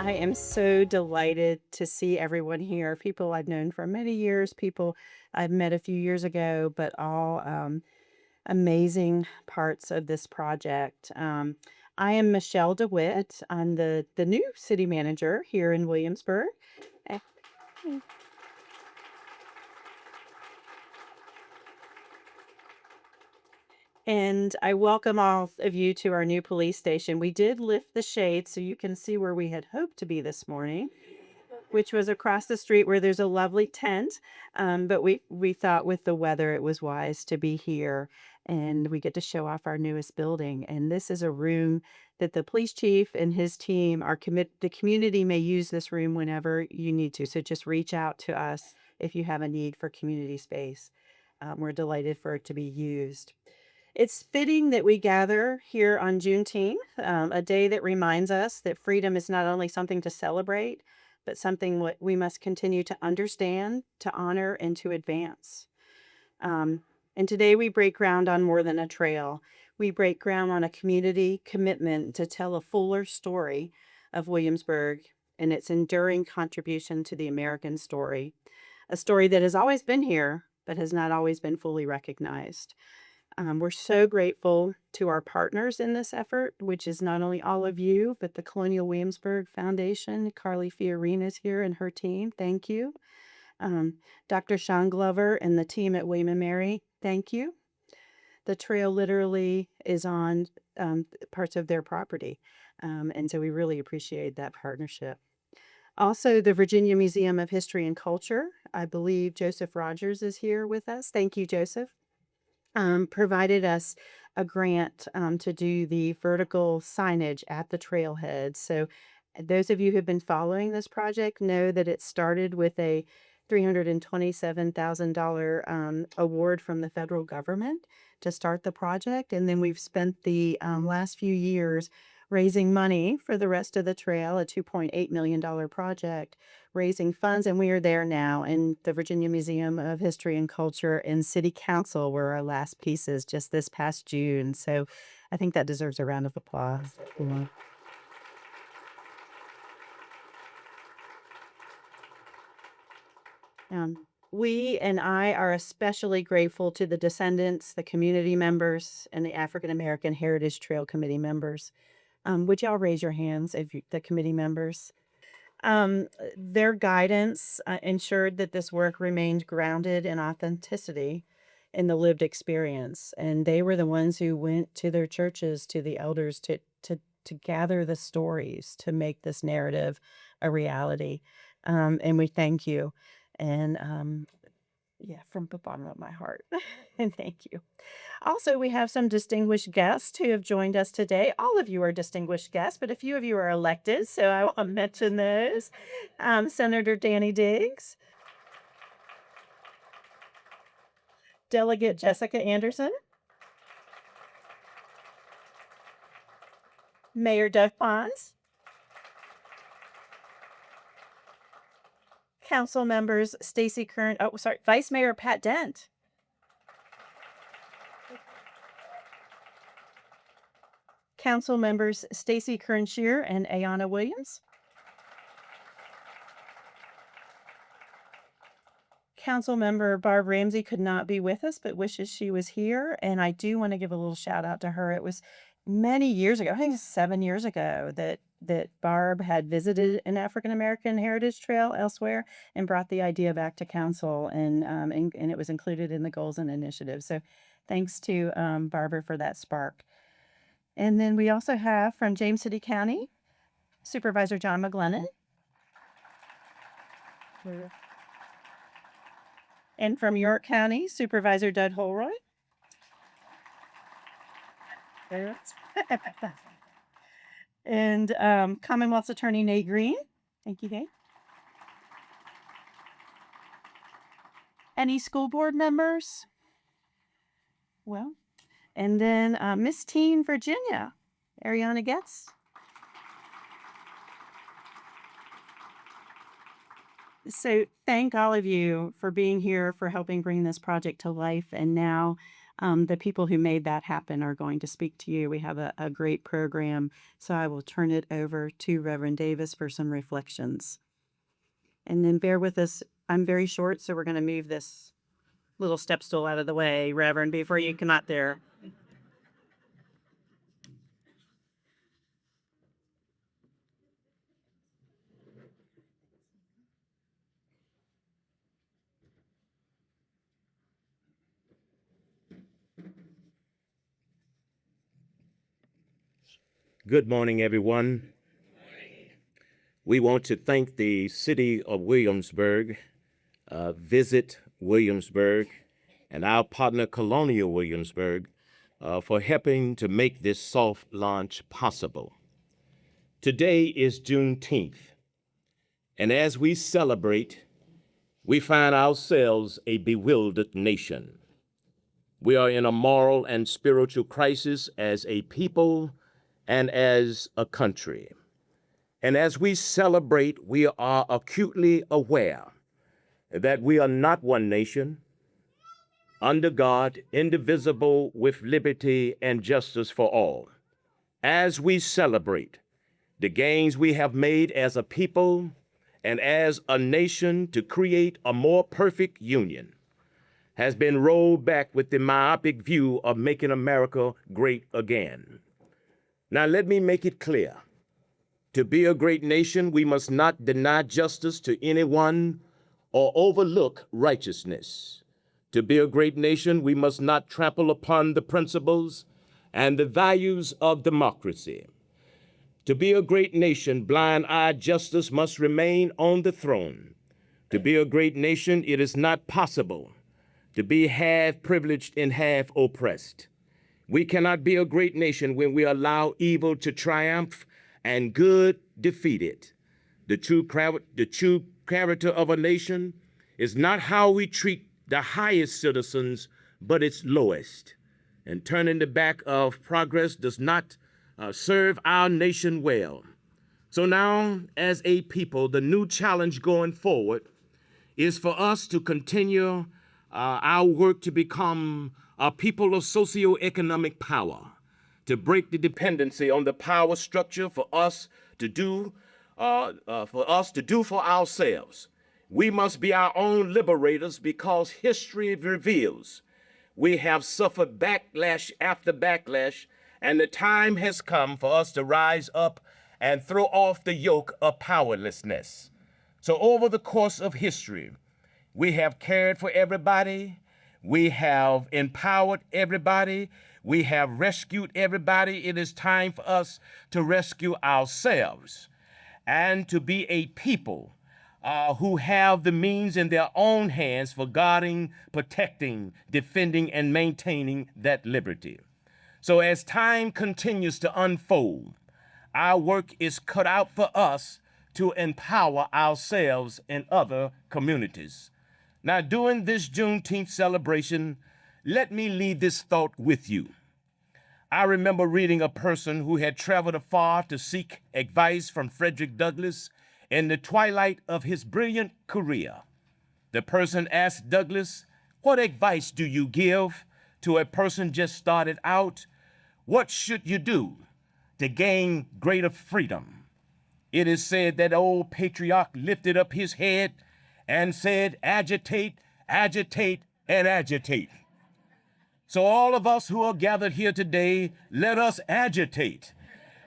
I am so delighted to see everyone here. People I've known for many years, people I've met a few years ago, but all amazing parts of this project. I am Michelle DeWitt. I'm the new city manager here in Williamsburg. Eh, And I welcome all of you to our new police station. We did lift the shade so you can see where we had hoped to be this morning, which was across the street where there's a lovely tent. But we thought with the weather it was wise to be here, and we get to show off our newest building. And this is a room that the police chief and his team are the community may use this room whenever you need to. So just reach out to us if you have a need for community space. We're delighted for it to be used. It's fitting that we gather here on Juneteenth, a day that reminds us that freedom is not only something to celebrate, but something what we must continue to understand, to honor, and to advance. And today we break ground on more than a trail. We break ground on a community commitment to tell a fuller story of Williamsburg and its enduring contribution to the American story, a story that has always been here, but has not always been fully recognized. We're so grateful to our partners in this effort, which is not only all of you, but the Colonial Williamsburg Foundation. Carly Fiorina is here and her team. Thank you. Um, Dr. Sean Glover and the team at William and Mary. Thank you. The trail literally is on parts of their property. And so we really appreciate that partnership. Also, the Virginia Museum of History and Culture. I believe Joseph Rogers is here with us. Thank you, Joseph. Provided us a grant to do the vertical signage at the trailhead. So, those of you who've been following this project know that it started with a $327,000 award from the federal government to start the project. And then we've spent the last few years raising money for the rest of the trail, a $2.8 million project, raising funds. And we are there now. And the Virginia Museum of History and Culture and City Council were our last pieces just this past June. So I think that deserves a round of applause. Yeah. We and I are especially grateful to the descendants, the community members, and the African American Heritage Trail Committee members. Would y'all raise your hands if the committee members? Their guidance ensured that this work remained grounded in authenticity in the lived experience. And they were the ones who went to their churches, to the elders, to gather the stories, to make this narrative a reality. And we thank you. And yeah, from the bottom of my heart. And thank you. Also, we have some distinguished guests who have joined us today. All of you are distinguished guests, but a few of you are elected, so I want to mention those. Senator Danny Diggs, Delegate Jessica Anderson, Mayor Doug Pons, Council members Stacy Kern, Vice Mayor Pat Dent, Council members Stacy Kernshear and Ayanna Williams, Council member Barb Ramsey could not be with us, but wishes she was here. And I do want to give a little shout out to her. It was many years ago, I think 7 years ago, that Barb had visited an African American heritage trail elsewhere and brought the idea back to council, and it was included in the goals and initiatives. So thanks to Barbara for that spark. And then we also have from James City County, Supervisor John McGlennon. And from York County, Supervisor Doug Holroyd. And Commonwealth's Attorney Nate Green. Thank you, Nate. Any school board members? Well, and then Miss Teen Virginia, Ariana Getz. So thank all of you for being here, for helping bring this project to life. And now The people who made that happen are going to speak to you. We have a great program, so I will turn it over to Reverend Davis for some reflections. And then bear with us. I'm very short, so we're going to move this little step stool out of the way, Reverend, before you come out there. Good morning, everyone. We want to thank the City of Williamsburg, Visit Williamsburg, and our partner Colonial Williamsburg for helping to make this soft launch possible. Today is Juneteenth, and as we celebrate, we find ourselves a bewildered nation. We are in a moral and spiritual crisis as a people and as a country. And as we celebrate, we are acutely aware that we are not one nation, under God, indivisible, with liberty and justice for all. As we celebrate the gains we have made as a people and as a nation to create a more perfect union, has been rolled back with the myopic view of making America great again. Now, let me make it clear. To be a great nation, we must not deny justice to anyone or overlook righteousness. To be a great nation, we must not trample upon the principles and the values of democracy. To be a great nation, blind-eyed justice must remain on the throne. To be a great nation, it is not possible to be half privileged and half oppressed. We cannot be a great nation when we allow evil to triumph and good defeat it. The true character of a nation is not how we treat the highest citizens, but its lowest. And turning the back of progress does not serve our nation well. So now, as a people, the new challenge going forward is for us to continue our work to become a people of socioeconomic power, to break the dependency on the power structure for us to do for ourselves. We must be our own liberators because history reveals we have suffered backlash after backlash, and the time has come for us to rise up and throw off the yoke of powerlessness. So over the course of history, we have cared for everybody, we have empowered everybody, we have rescued everybody. It is time for us to rescue ourselves and to be a people who have the means in their own hands for guarding, protecting, defending, and maintaining that liberty. So as time continues to unfold, our work is cut out for us to empower ourselves and other communities. Now, during this Juneteenth celebration, let me leave this thought with you. I remember reading a person who had traveled afar to seek advice from Frederick Douglass in the twilight of his brilliant career. The person asked Douglass, "What advice do you give to a person just started out? What should you do to gain greater freedom?" It is said that old patriarch lifted up his head and said, "Agitate, agitate, and agitate." So all of us who are gathered here today, let us agitate.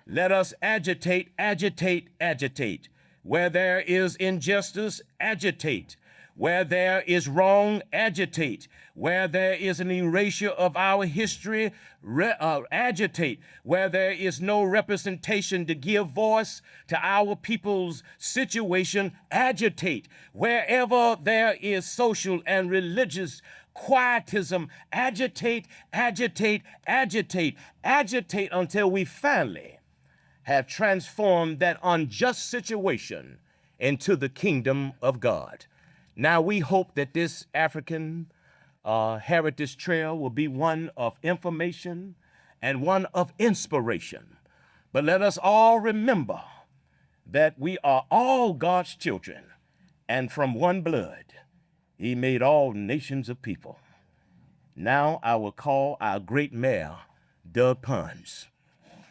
Let us agitate, agitate, agitate. Where there is injustice, agitate. Where there is wrong, agitate. Where there is an erasure of our history, agitate. Where there is no representation to give voice to our people's situation, agitate. Wherever there is social and religious quietism, agitate, agitate, agitate, agitate until we finally have transformed that unjust situation into the kingdom of God. Now we hope that this African Heritage Trail will be one of information and one of inspiration. But let us all remember that we are all God's children, and from one blood, He made all nations of people. Now I will call our great mayor, Doug Punz.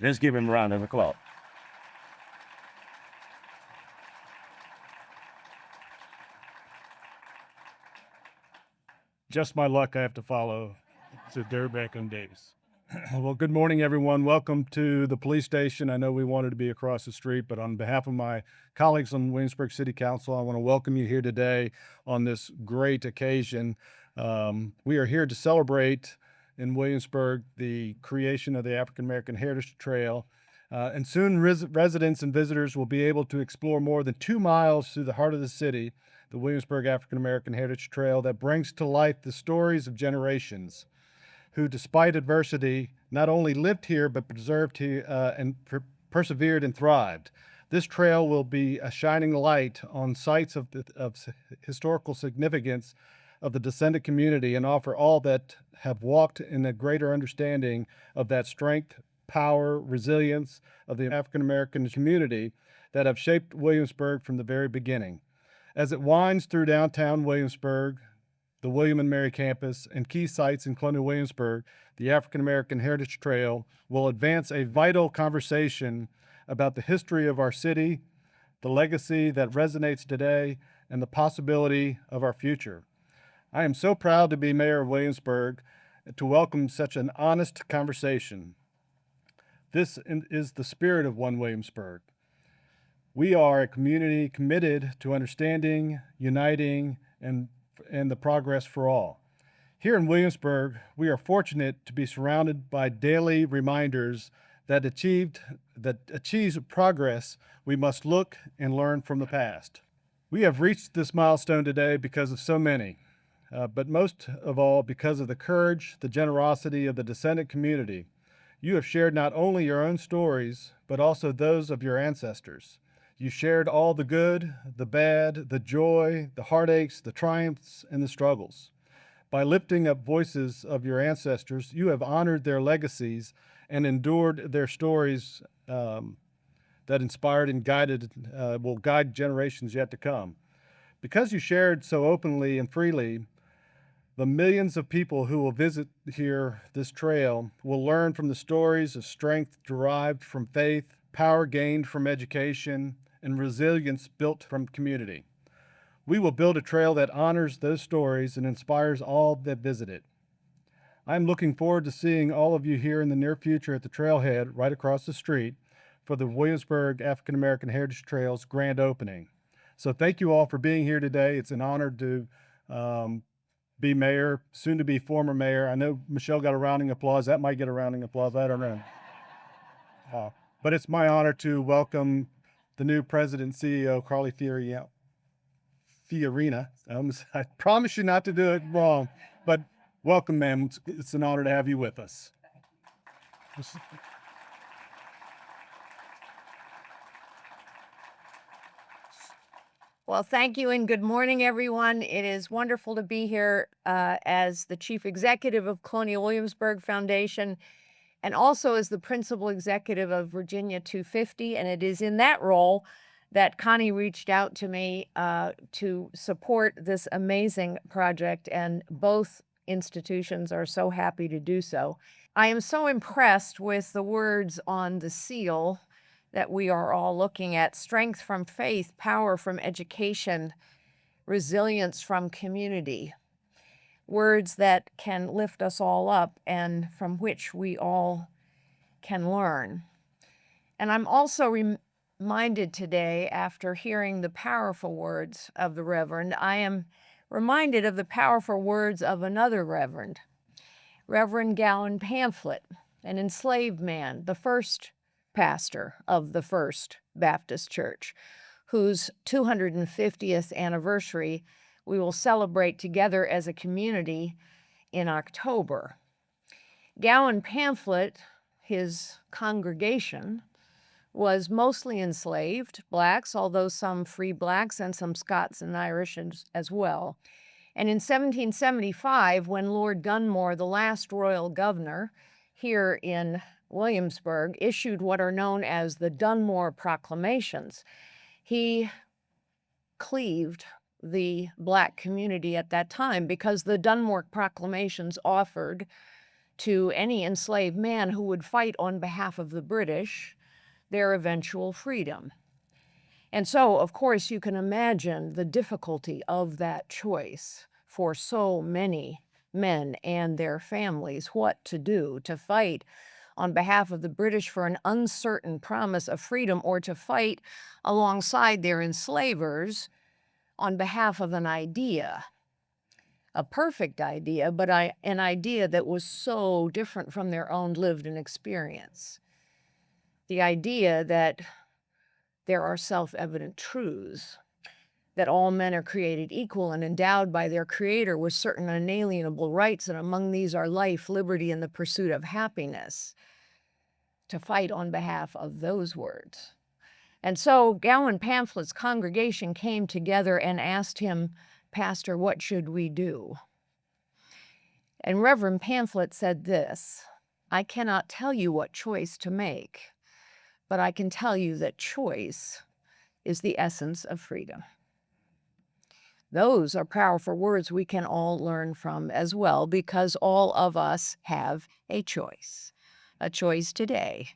Let's give him a round of applause. Just my luck, I have to follow to Durbeck days. Well, good morning, everyone. Welcome to the police station. I know we wanted to be across the street, but on behalf of my colleagues on Williamsburg City Council, I want to welcome you here today on this great occasion. We are here to celebrate in Williamsburg the creation of the African American Heritage Trail. And soon residents and visitors will be able to explore more than 2 miles through the heart of the city, the Williamsburg African American Heritage Trail that brings to life the stories of generations who, despite adversity, not only lived here, but preserved here and persevered and thrived. This trail will be a shining light on sites of historical significance of the descendant community and offer all that have walked in a greater understanding of that strength, power, resilience of the African American community that have shaped Williamsburg from the very beginning. As it winds through downtown Williamsburg, the William and Mary campus, and key sites in colonial Williamsburg, the African American Heritage Trail will advance a vital conversation about the history of our city, the legacy that resonates today, and the possibility of our future. I am so proud to be mayor of Williamsburg to welcome such an honest conversation. This is the spirit of One Williamsburg. We are a community committed to understanding, uniting, and the progress for all. Here in Williamsburg, we are fortunate to be surrounded by daily reminders that achieves progress, we must look and learn from the past. We have reached this milestone today because of so many, but most of all because of the courage, the generosity of the descendant community. You have shared not only your own stories, but also those of your ancestors. You shared all the good, the bad, the joy, the heartaches, the triumphs, and the struggles. By lifting up voices of your ancestors, you have honored their legacies and endured their stories that inspired and will guide generations yet to come. Because you shared so openly and freely, the millions of people who will visit here this trail will learn from the stories of strength derived from faith, power gained from education, and resilience built from community. We will build a trail that honors those stories and inspires all that visit it. I'm looking forward to seeing all of you here in the near future at the trailhead right across the street for the Williamsburg African American Heritage Trail's grand opening. So thank you all for being here today. It's an honor to be mayor, soon to be former mayor. I know Michelle got a rounding applause. That might get a rounding applause. I don't know. But it's my honor to welcome the new president and CEO, Carly Fiorina. I promise you not to do it wrong, but welcome, ma'am. It's an honor to have you with us. Well, thank you and good morning, everyone. It is wonderful to be here as the Chief Executive of Colonial Williamsburg Foundation and also as the Principal Executive of Virginia 250. And it is in that role that Connie reached out to me to support this amazing project, and both institutions are so happy to do so. I am so impressed with the words on the seal that we are all looking at: strength from faith, power from education, resilience from community. Words that can lift us all up and from which we all can learn. And I'm also reminded today, after hearing the powerful words of the Reverend, I am reminded of the powerful words of another Reverend, Reverend Gowan Pamphlet, an enslaved man, the first pastor of the First Baptist Church, whose 250th anniversary we will celebrate together as a community in October. Gowan Pamphlet, his congregation, was mostly enslaved blacks, although some free blacks and some Scots and Irish as well. And in 1775, when Lord Dunmore, the last royal governor here in Williamsburg, issued what are known as the Dunmore Proclamations, he cleaved the Black community at that time, because the Dunmore Proclamations offered to any enslaved man who would fight on behalf of the British their eventual freedom. And so, of course, you can imagine the difficulty of that choice for so many men and their families, what to do, to fight on behalf of the British for an uncertain promise of freedom, or to fight alongside their enslavers on behalf of an idea, a perfect idea, but an idea that was so different from their own lived and experience. The idea that there are self-evident truths, that all men are created equal and endowed by their Creator with certain unalienable rights, and among these are life, liberty, and the pursuit of happiness, to fight on behalf of those words. And so Gowan Pamphlet's congregation came together and asked him, "Pastor, what should we do?" And Reverend Pamphlet said this, "I cannot tell you what choice to make, but I can tell you that choice is the essence of freedom." Those are powerful words we can all learn from as well, because all of us have a choice today,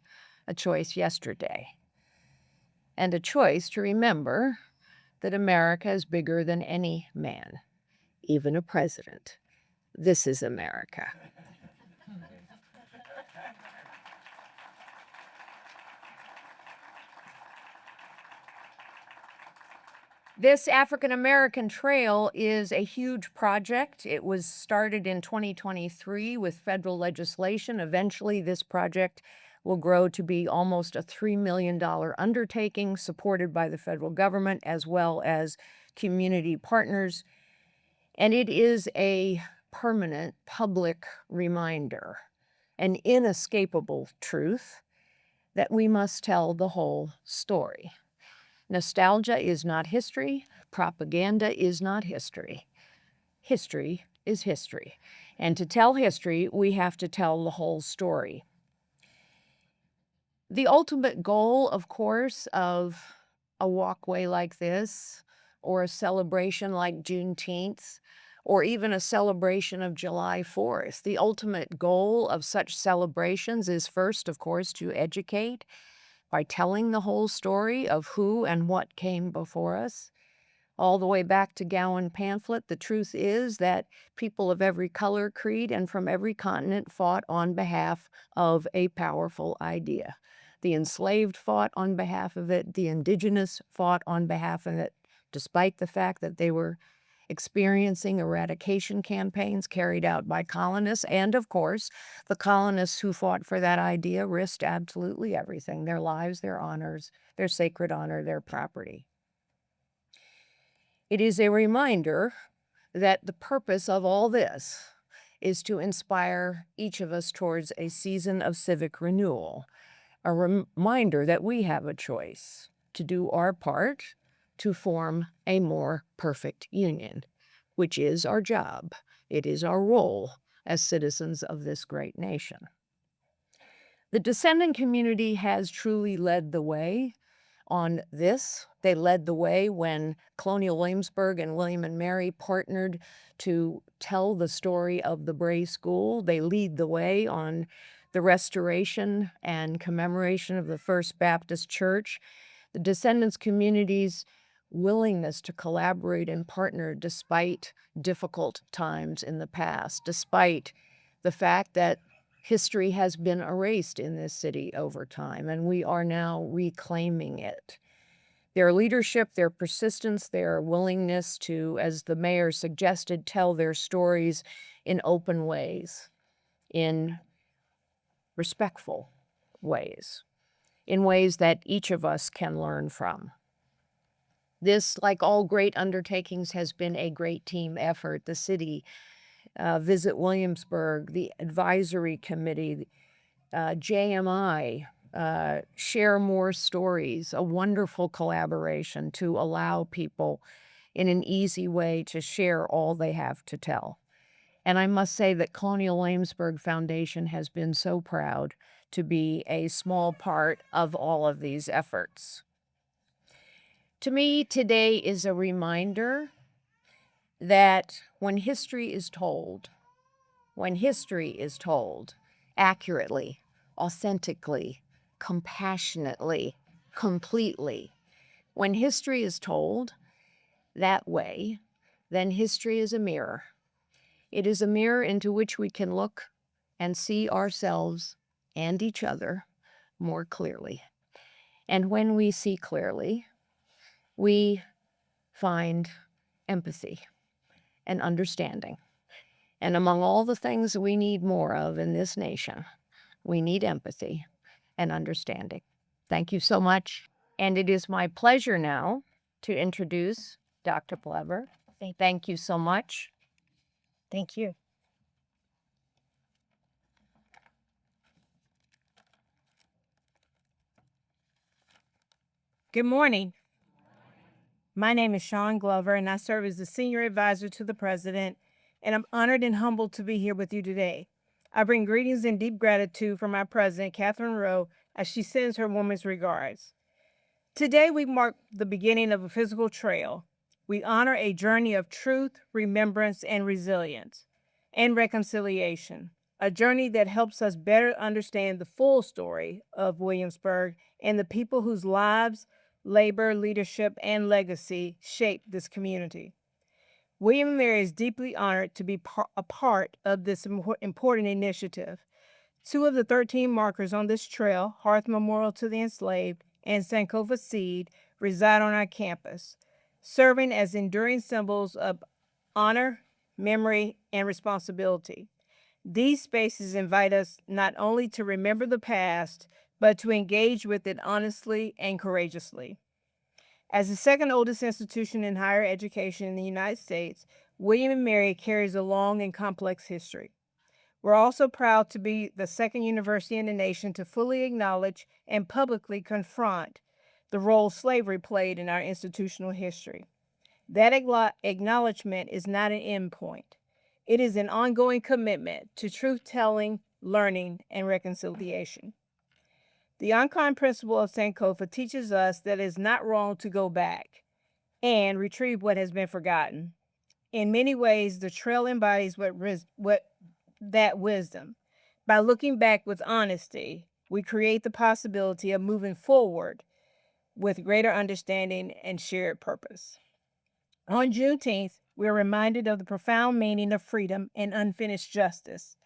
a choice yesterday, and a choice to remember that America is bigger than any man, even a president. This is America. This African American Trail is a huge project. It was started in 2023 with federal legislation. Eventually, this project will grow to be almost a $3 million undertaking, supported by the federal government as well as community partners. And it is a permanent public reminder, an inescapable truth, that we must tell the whole story. Nostalgia is not history. Propaganda is not history. History is history. And to tell history, we have to tell the whole story. The ultimate goal, of course, of a walkway like this, or a celebration like Juneteenth, or even a celebration of July 4th, the ultimate goal of such celebrations is first, of course, to educate by telling the whole story of who and what came before us. All the way back to Gowan Pamphlet, the truth is that people of every color, creed, and from every continent fought on behalf of a powerful idea. The enslaved fought on behalf of it. The indigenous fought on behalf of it, despite the fact that they were experiencing eradication campaigns carried out by colonists. And of course, the colonists who fought for that idea risked absolutely everything: their lives, their honors, their sacred honor, their property. It is a reminder that the purpose of all this is to inspire each of us towards a season of civic renewal, a reminder that we have a choice to do our part to form a more perfect union, which is our job. It is our role as citizens of this great nation. The descendant community has truly led the way on this. They led the way when Colonial Williamsburg and William and Mary partnered to tell the story of the Bray School. They lead the way on the restoration and commemoration of the First Baptist Church. The descendants community's willingness to collaborate and partner despite difficult times in the past, despite the fact that history has been erased in this city over time, and we are now reclaiming it. Their leadership, their persistence, their willingness to, as the mayor suggested, tell their stories in open ways, in respectful ways, in ways that each of us can learn from. This, like all great undertakings, has been a great team effort. The city, Visit Williamsburg, the advisory committee, JMI, Share More Stories, a wonderful collaboration to allow people in an easy way to share all they have to tell. And I must say that Colonial Williamsburg Foundation has been so proud to be a small part of all of these efforts. To me, today is a reminder that when history is told accurately, authentically, compassionately, completely, when history is told that way, then history is a mirror. It is a mirror into which we can look and see ourselves and each other more clearly. And when we see clearly, we find empathy and understanding. And among all the things we need more of in this nation, we need empathy and understanding. Thank you so much. And it is my pleasure now to introduce Dr. Plever. Thank you so much. Thank you. Good morning. My name is Sean Glover, and I serve as the Senior Advisor to the President, and I'm honored and humbled to be here with you today. I bring greetings and deep gratitude from our President, Catherine Rowe, as she sends her woman's regards. Today, we mark the beginning of a physical trail. We honor a journey of truth, remembrance, and resilience, and reconciliation, a journey that helps us better understand the full story of Williamsburg and the people whose lives, labor, leadership, and legacy shaped this community. William and Mary is deeply honored to be a part of this important initiative. 2 of the 13 markers on this trail, Hearth Memorial to the Enslaved and Sankofa Seed, reside on our campus, serving as enduring symbols of honor, memory, and responsibility. These spaces invite us not only to remember the past, but to engage with it honestly and courageously. As the second oldest institution in higher education in the United States, William and Mary carries a long and complex history. We're also proud to be the second university in the nation to fully acknowledge and publicly confront the role slavery played in our institutional history. That acknowledgement is not an endpoint. It is an ongoing commitment to truth-telling, learning, and reconciliation. The Ankon principle of Sankofa teaches us that it is not wrong to go back and retrieve what has been forgotten. In many ways, the trail embodies that wisdom. By looking back with honesty, we create the possibility of moving forward with greater understanding and shared purpose. On Juneteenth, we are reminded of the profound meaning of freedom and unfinished justice.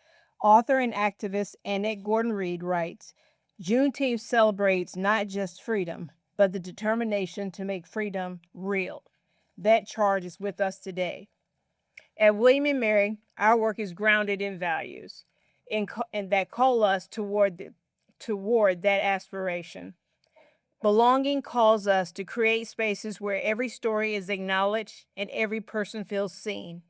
Author and activist Annette Gordon Reed writes, Juneteenth celebrates not just freedom, but the determination to make freedom real. That charge is with us today. At William and Mary, our work is grounded in values and that call us toward that aspiration. Belonging calls us to create spaces where every story is acknowledged and every person feels seen.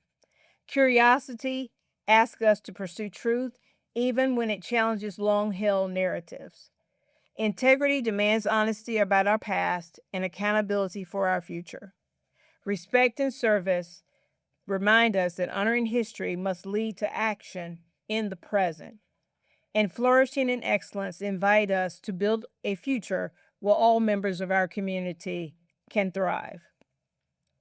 Curiosity asks us to pursue truth even when it challenges long-held narratives. Integrity demands honesty about our past and accountability for our future. Respect and service remind us that honoring history must lead to action in the present. And flourishing and excellence invite us to build a future where all members of our community can thrive.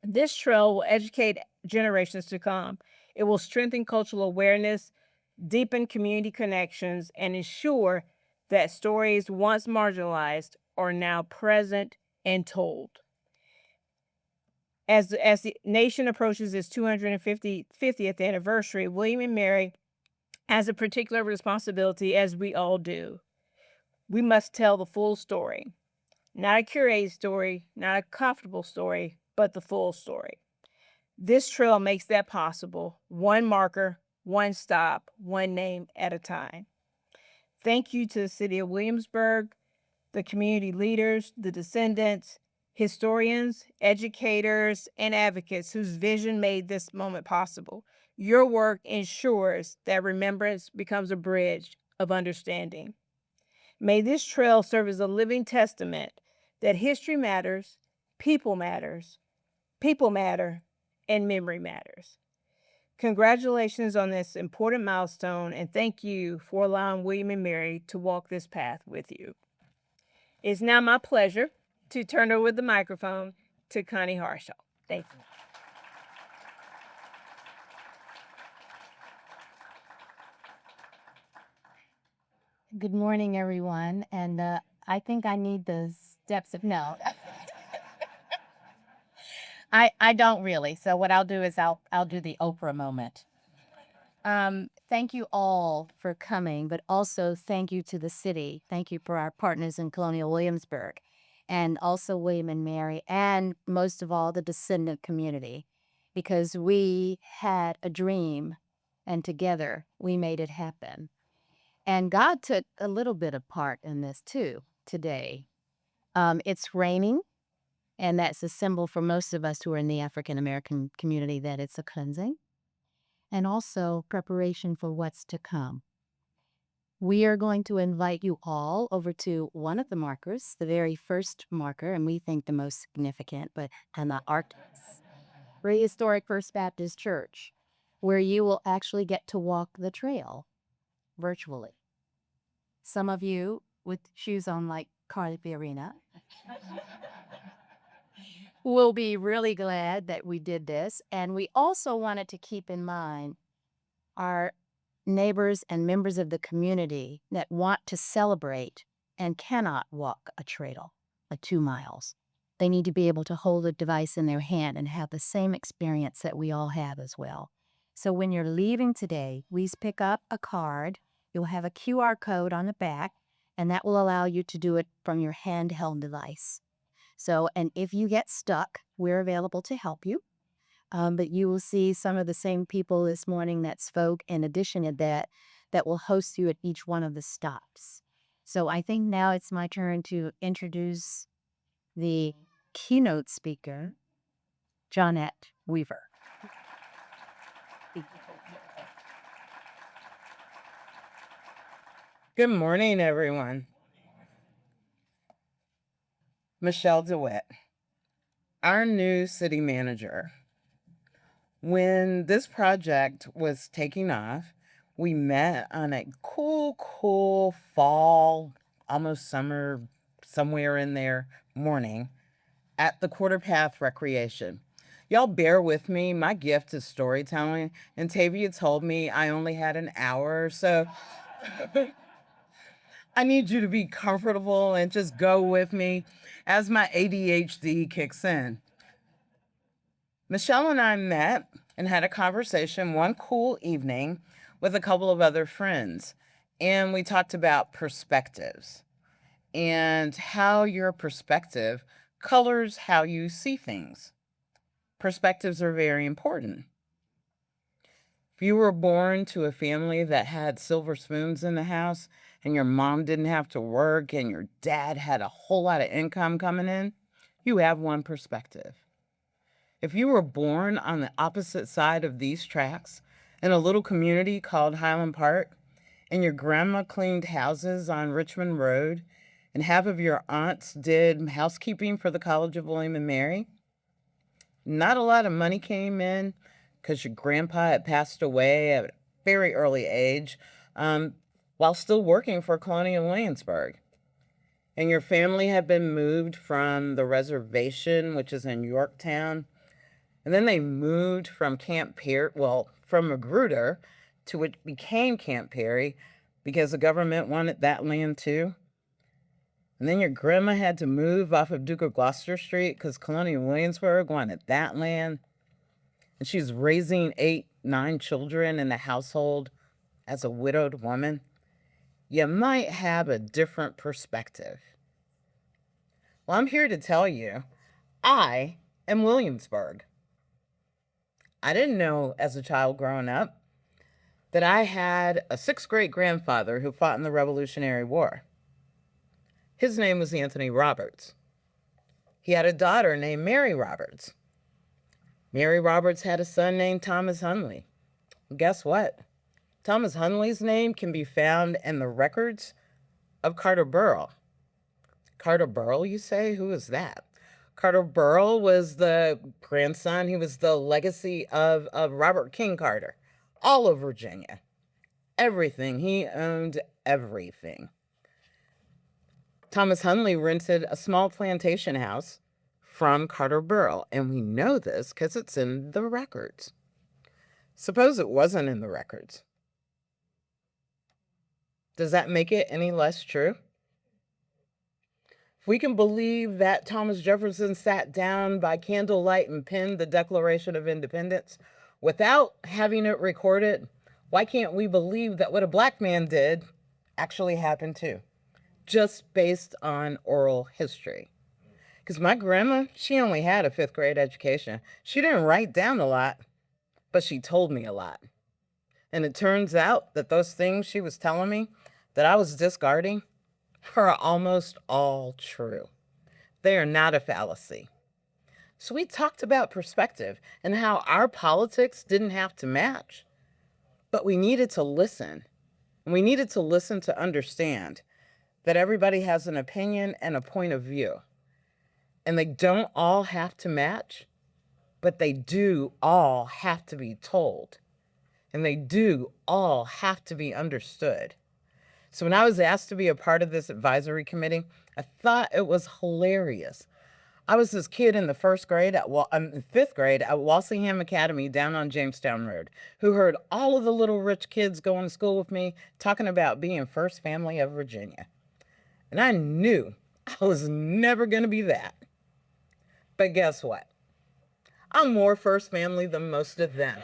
This trail will educate generations to come. It will strengthen cultural awareness, deepen community connections, and ensure that stories once marginalized are now present and told. As the nation approaches its 250th anniversary, William and Mary has a particular responsibility, as we all do. We must tell the full story. Not a curated story, not a comfortable story, but the full story. This trail makes that possible, one marker, one stop, one name at a time. Thank you to the City of Williamsburg, the community leaders, the descendants, historians, educators, and advocates whose vision made this moment possible. Your work ensures that remembrance becomes a bridge of understanding. May this trail serve as a living testament that history matters, people matter, and memory matters. Congratulations on this important milestone, and thank you for allowing William and Mary to walk this path with you. It's now my pleasure to turn over the microphone to Connie Harshaw. Thank you. Good morning, everyone. And I think I need the steps of no. I don't really. So what I'll do is I'll do the Oprah moment. Thank you all for coming, but also thank you to the city. Thank you for our partners in Colonial Williamsburg, and also William and Mary, and most of all the descendant community, because we had a dream, and together we made it happen. And God took a little bit of part in this too today. It's raining, and that's a symbol for most of us who are in the African American community that it's a cleansing and also preparation for what's to come. We are going to invite you all over to one of the markers, the very first marker, and we think the most significant, but on the Arctics, Prehistoric First Baptist Church, where you will actually get to walk the trail virtually. Some of you with shoes on like Carly Fiorina will be really glad that we did this. And we also wanted to keep in mind our neighbors and members of the community that want to celebrate and cannot walk a trail, like 2 miles. They need to be able to hold a device in their hand and have the same experience that we all have as well. So when you're leaving today, please pick up a card. You'll have a QR code on the back, and that will allow you to do it from your handheld device. So, and if you get stuck, we're available to help you. But you will see some of the same people this morning that spoke in addition to that, that will host you at each one of the stops. So I think now it's my turn to introduce the keynote speaker, Johnette Weaver. Good morning, everyone. Michelle DeWitt, our new city manager. When this project was taking off, we met on a cool fall, almost summer, somewhere in there morning at the Quarter Path Recreation. Y'all bear with me. My gift is storytelling, and Tavia told me I only had an hour, so I need you to be comfortable and just go with me as my ADHD kicks in. Michelle and I met and had a conversation one cool evening with a couple of other friends, and we talked about perspectives and how your perspective colors how you see things. Perspectives are very important. If you were born to a family that had silver spoons in the house and your mom didn't have to work and your dad had a whole lot of income coming in, you have one perspective. If you were born on the opposite side of these tracks in a little community called Highland Park, and your grandma cleaned houses on Richmond Road, and half of your aunts did housekeeping for the College of William and Mary, not a lot of money came in because your grandpa had passed away at a very early age while still working for Colonial Williamsburg. And your family had been moved from the reservation, which is in Yorktown. And then they moved from Camp Perry, from Magruder to what became Camp Perry because the government wanted that land too. And then your grandma had to move off of Duke of Gloucester Street because Colonial Williamsburg wanted that land. And she's raising 8, 9 children in the household as a widowed woman. You might have a different perspective. Well, I'm here to tell you, I am Williamsburg. I didn't know as a child growing up that I had a 6th great grandfather who fought in the Revolutionary War. His name was Anthony Roberts. He had a daughter named Mary Roberts. Mary Roberts had a son named Thomas Hunley. Guess what? Thomas Hunley's name can be found in the records of Carter Burrell. Carter Burrell, you say? Who is that? Carter Burrell was the grandson. He was the legacy of Robert King Carter, all of Virginia. Everything. He owned everything. Thomas Hunley rented a small plantation house from Carter Burrell, and we know this because it's in the records. Suppose it wasn't in the records. Does that make it any less true? If we can believe that Thomas Jefferson sat down by candlelight and penned the Declaration of Independence without having it recorded, why can't we believe that what a Black man did actually happened too, just based on oral history? Because my grandma, she only had a 5th grade education. She didn't write down a lot, but she told me a lot. And it turns out that those things she was telling me that I was discarding are almost all true. They are not a fallacy. So we talked about perspective and how our politics didn't have to match, but we needed to listen. And we needed to listen to understand that everybody has an opinion and a point of view. And they don't all have to match, but they do all have to be told. And they do all have to be understood. So when I was asked to be a part of this advisory committee, I thought it was hilarious. I was this kid in the 5th grade at Walsingham Academy down on Jamestown Road, who heard all of the little rich kids going to school with me talking about being first family of Virginia. And I knew I was never going to be that. But guess what? I'm more first family than most of them.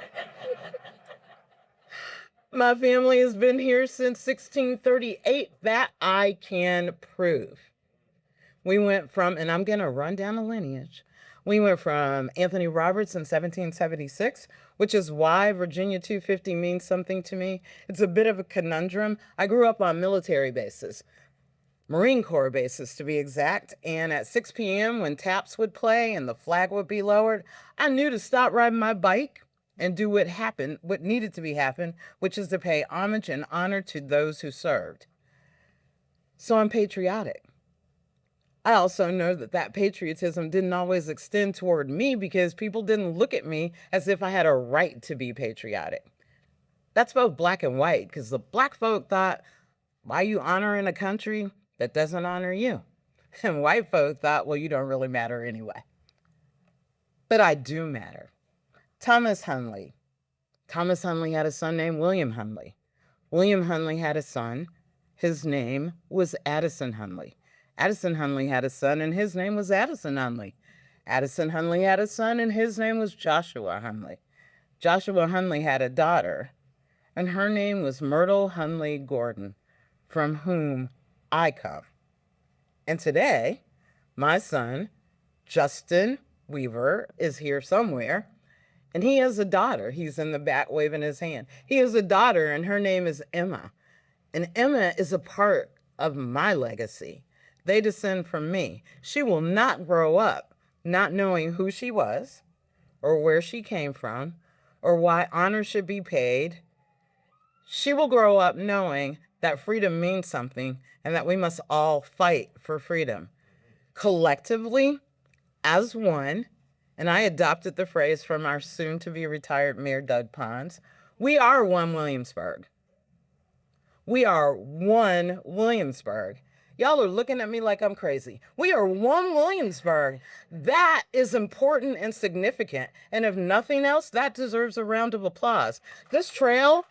My family has been here since 1638. That I can prove. We went from, and I'm going to run down a lineage. We went from Anthony Roberts in 1776, which is why Virginia 250 means something to me. It's a bit of a conundrum. I grew up on military bases, Marine Corps bases to be exact. And at 6 p.m. when taps would play and the flag would be lowered, I knew to stop riding my bike and do what needed to be happen, which is to pay homage and honor to those who served. So I'm patriotic. I also know that patriotism didn't always extend toward me because people didn't look at me as if I had a right to be patriotic. That's both black and white, because the black folk thought, why are you honoring a country that doesn't honor you? And white folk thought, well, you don't really matter anyway. But I do matter. Thomas Hunley. Thomas Hunley had a son named William Hunley. William Hunley had a son. His name was Addison Hunley. Addison Hunley had a son, and his name was Addison Hunley. Addison Hunley had a son, and his name was Joshua Hunley. Joshua Hunley had a daughter, and her name was Myrtle Hunley Gordon, from whom I come. And today, my son, Justin Weaver, is here somewhere, and he has a daughter. He's in the back waving his hand. He has a daughter, and her name is Emma. And Emma is a part of my legacy. They descend from me. She will not grow up not knowing who she was, or where she came from, or why honor should be paid. She will grow up knowing that freedom means something and that we must all fight for freedom. Collectively, as one, and I adopted the phrase from our soon-to-be retired Mayor Doug Pons, we are one Williamsburg. We are one Williamsburg. Y'all are looking at me like I'm crazy. We are one Williamsburg. That is important and significant. And if nothing else, that deserves a round of applause. This trail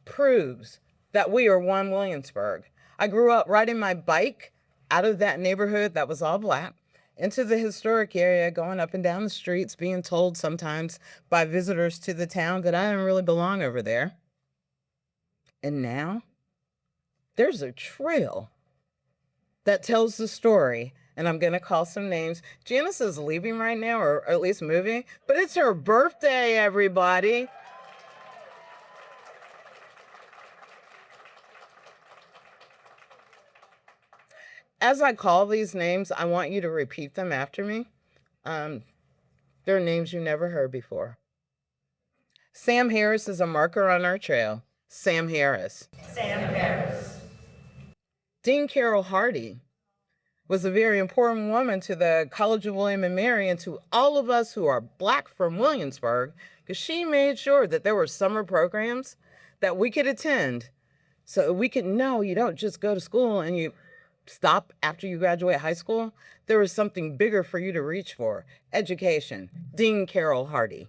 proves that we are one Williamsburg. I grew up riding my bike out of that neighborhood that was all black into the historic area, going up and down the streets, being told sometimes by visitors to the town that I didn't really belong over there. And now there's a trail that tells the story, and I'm going to call some names. Janice is leaving right now, or at least moving, but it's her birthday, everybody. As I call these names, I want you to repeat them after me. They're names you never heard before. Sam Harris is a marker on our trail. Sam Harris. Sam Harris. Dean Carroll Hardy was a very important woman to the College of William and Mary and to all of us who are black from Williamsburg, because she made sure that there were summer programs that we could attend so we could know you don't just go to school and you stop after you graduate high school. There was something bigger for you to reach for. Education. Dean Carroll Hardy.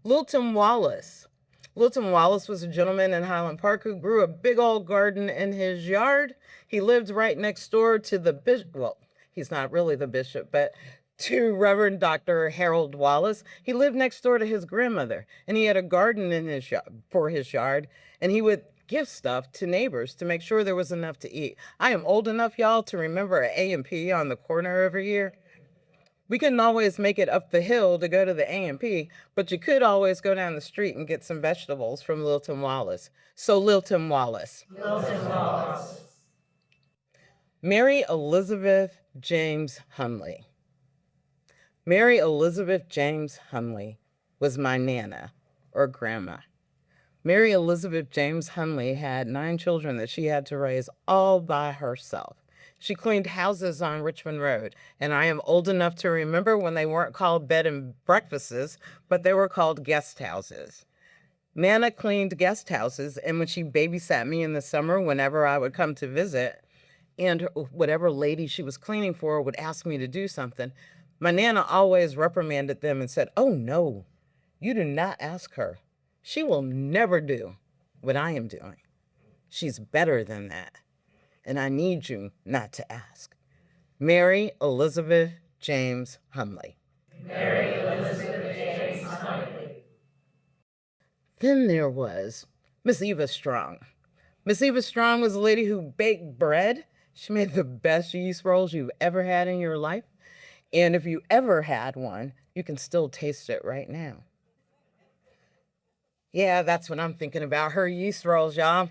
Lilton Wallace. Lilton Wallace was a gentleman in Highland Park who grew a big old garden in his yard. He lived right next door to the bishop. Well, he's not really the bishop, but to Reverend Dr. Harold Wallace. He lived next door to his grandmother, and he had a garden in his for his yard, and he would give stuff to neighbors to make sure there was enough to eat. I am old enough, y'all, to remember an A&P on the corner every year. We couldn't always make it up the hill to go to the A&P, but you could always go down the street and get some vegetables from Lilton Wallace. So Lilton Wallace. Mary Elizabeth James Hunley. Mary Elizabeth James Hunley was my Nana, or grandma. Mary Elizabeth James Hunley had 9 children that she had to raise all by herself. She cleaned houses on Richmond Road, and I am old enough to remember when they weren't called bed and breakfasts, but they were called guest houses. Nana cleaned guest houses, and when she babysat me in the summer, whenever I would come to visit, and whatever lady she was cleaning for would ask me to do something, my Nana always reprimanded them and said, "Oh no, you do not ask her. She will never do what I am doing. She's better than that. And I need you not to ask." Mary Elizabeth James Hunley. Then there was Miss Eva Strong. Miss Eva Strong was a lady who baked bread. She made the best yeast rolls you've ever had in your life. And if you ever had one, you can still taste it right now. Yeah, that's what I'm thinking about, her yeast rolls, y'all.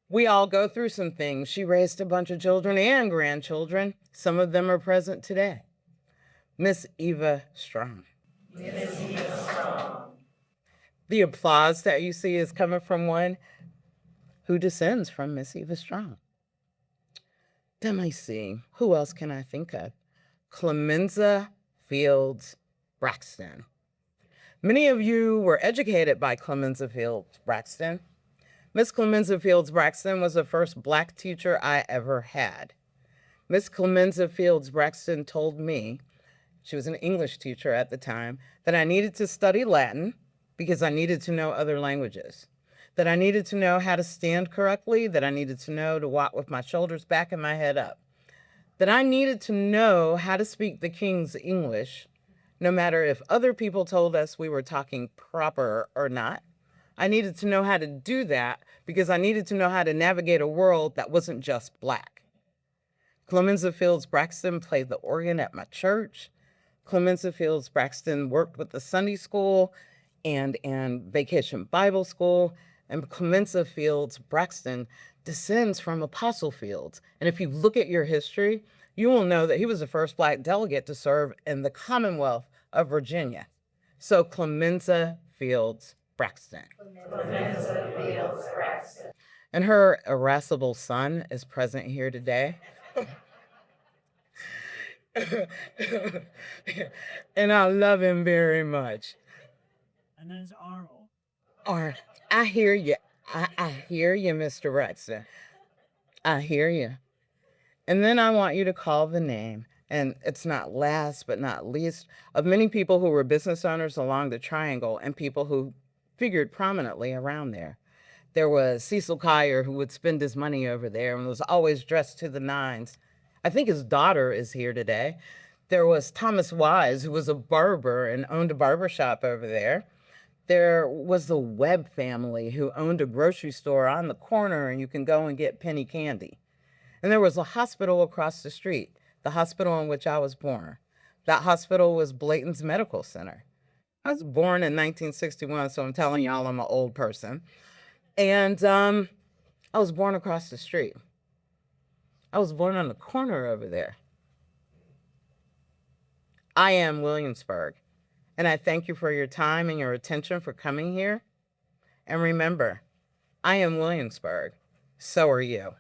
We all go through some things. She raised a bunch of children and grandchildren. Some of them are present today. Miss Eva Strong. The applause that you see is coming from one who descends from Miss Eva Strong. Let me see. Who else can I think of? Clemenza Fields Braxton. Many of you were educated by Clemenza Fields Braxton. Miss Clemenza Fields Braxton was the first Black teacher I ever had. Miss Clemenza Fields Braxton told me, she was an English teacher at the time, that I needed to study Latin because I needed to know other languages, that I needed to know how to stand correctly, that I needed to know to walk with my shoulders back and my head up, that I needed to know how to speak the King's English, no matter if other people told us we were talking proper or not. I needed to know how to do that because I needed to know how to navigate a world that wasn't just Black. Clemenza Fields Braxton played the organ at my church. Clemenza Fields Braxton worked with the Sunday school and Vacation Bible School. And Clemenza Fields Braxton descends from Apostle Fields. And if you look at your history, you will know that he was the first Black delegate to serve in the Commonwealth of Virginia. So Clemenza Fields Braxton. And her irascible son is present here today. And I love him very much. And then it's Arnold. Or I hear you. I hear you, Mr. Braxton. I hear you. And then I want you to call the name, and it's not last but not least, of many people who were business owners along the Triangle and people who figured prominently around there. There was Cecil Kyer, who would spend his money over there and was always dressed to the nines. I think his daughter is here today. There was Thomas Wise, who was a barber and owned a barber shop over there. There was the Webb family, who owned a grocery store on the corner, and you can go and get penny candy. And there was a hospital across the street, the hospital in which I was born. That hospital was Blayton's Medical Center. I was born in 1961, so I'm telling y'all I'm an old person. And I was born across the street. I was born on the corner over there. I am Williamsburg, and I thank you for your time and your attention for coming here. And remember, I am Williamsburg. So are you.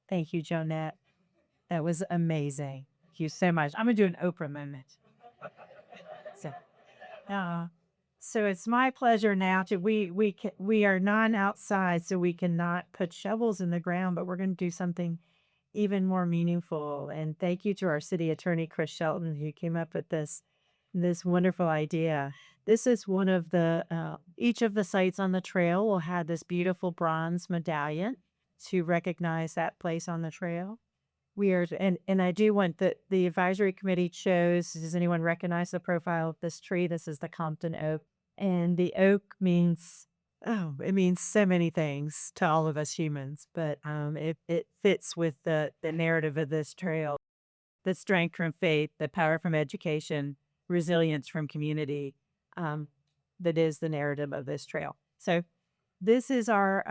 Thank you, Jonette. That was amazing. Thank you so much. I'm going to do an Oprah moment. So, So it's my pleasure now to we are non-outside, so we cannot put shovels in the ground, but we're going to do something even more meaningful. And thank you to our city attorney, Chris Shelton, who came up with this wonderful idea. This is one of the each of the sites on the trail will have this beautiful bronze medallion to recognize that place on the trail. We are, and I do want the advisory committee chose. Does anyone recognize the profile of this tree? This is the Compton oak, and the oak means, oh, it means so many things to all of us humans, but it fits with the narrative of this trail: the strength from faith, the power from education, resilience from community. Um, that is the narrative of this trail. So this is our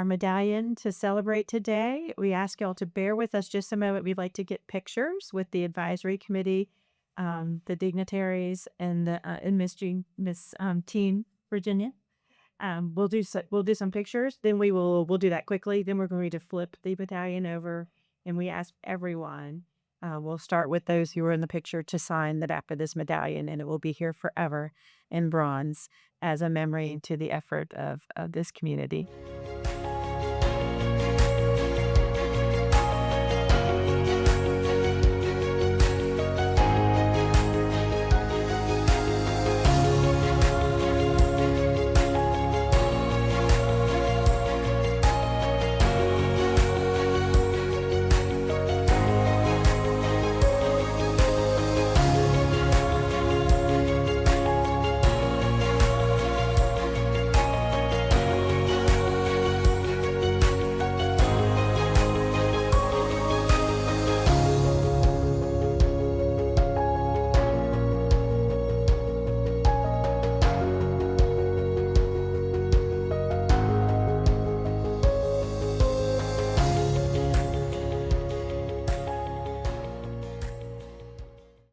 medallion to celebrate today. We ask y'all to bear with us just a moment. We'd like to get pictures with the advisory committee, the dignitaries, and the and Miss Teen Virginia. We'll do some pictures. Then we'll do that quickly. Then we're going to flip the medallion over, and we ask everyone. We'll start with those who were in the picture to sign that after this medallion, and it will be here forever in bronze as a memory to the effort of this community.